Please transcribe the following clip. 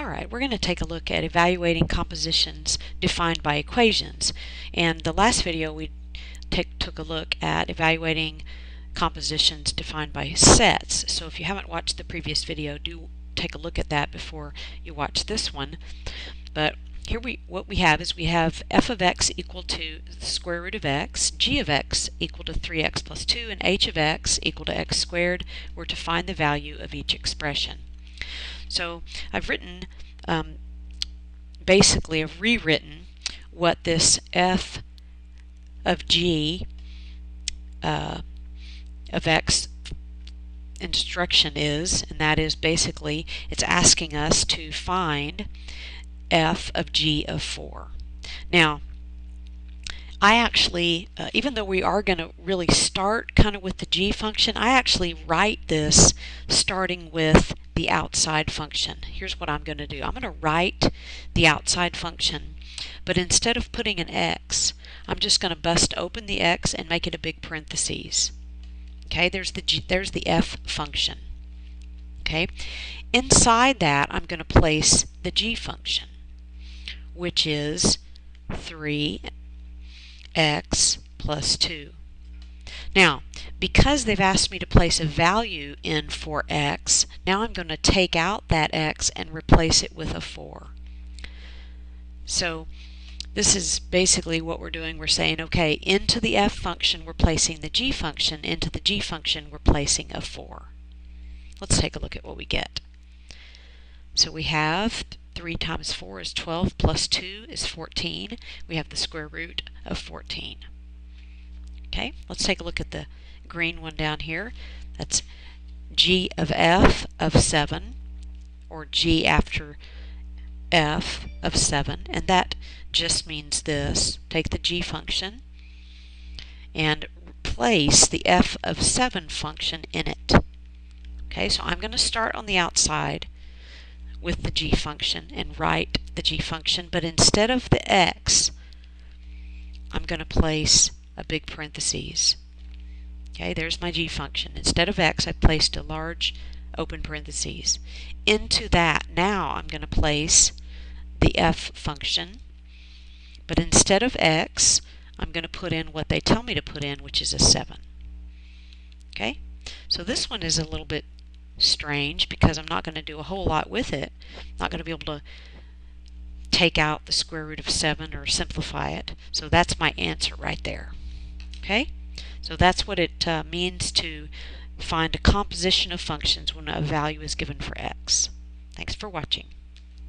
Alright, we're going to take a look at evaluating compositions defined by equations. And the last video we took a look at evaluating compositions defined by sets. So if you haven't watched the previous video, do take a look at that before you watch this one. But here what we have is we have f of x equal to the square root of x, g of x equal to 3x plus 2, and h of x equal to x squared. We're to find the value of each expression. So I've written, basically I've rewritten what this f of g of x instruction is, and that is basically it's asking us to find f of g of 4. Now, I actually, even though we are going to really start kind of with the g function, I actually write this starting with the outside function. Here's what I'm going to do. I'm going to write the outside function, but instead of putting an x, I'm just going to bust open the x and make it a big parentheses. Okay, there's the f function. Okay, inside that I'm going to place the g function, which is 3x plus 2. Now, because they've asked me to place a value in for x, now I'm going to take out that x and replace it with a 4. So this is basically what we're doing. We're saying, okay, into the f function we're placing the g function, into the g function we're placing a 4. Let's take a look at what we get. So we have 3 times 4 is 12 plus 2 is 14. We have the square root of 14. Okay, let's take a look at the green one down here. That's g of f of 7, or g after f of 7, and that just means this. Take the g function and place the f of 7 function in it. Okay, so I'm going to start on the outside with the g function and write the g function, but instead of the x, I'm going to place a big parentheses. Okay, there's my g function. Instead of x, I placed a large open parentheses. Into that, now I'm going to place the f function, but instead of x, I'm going to put in what they tell me to put in, which is a 7. Okay, so this one is a little bit strange because I'm not going to do a whole lot with it. I'm not going to be able to take out the square root of 7 or simplify it. So that's my answer right there. Okay, so that's what it means to find a composition of functions when a value is given for x. Thanks for watching.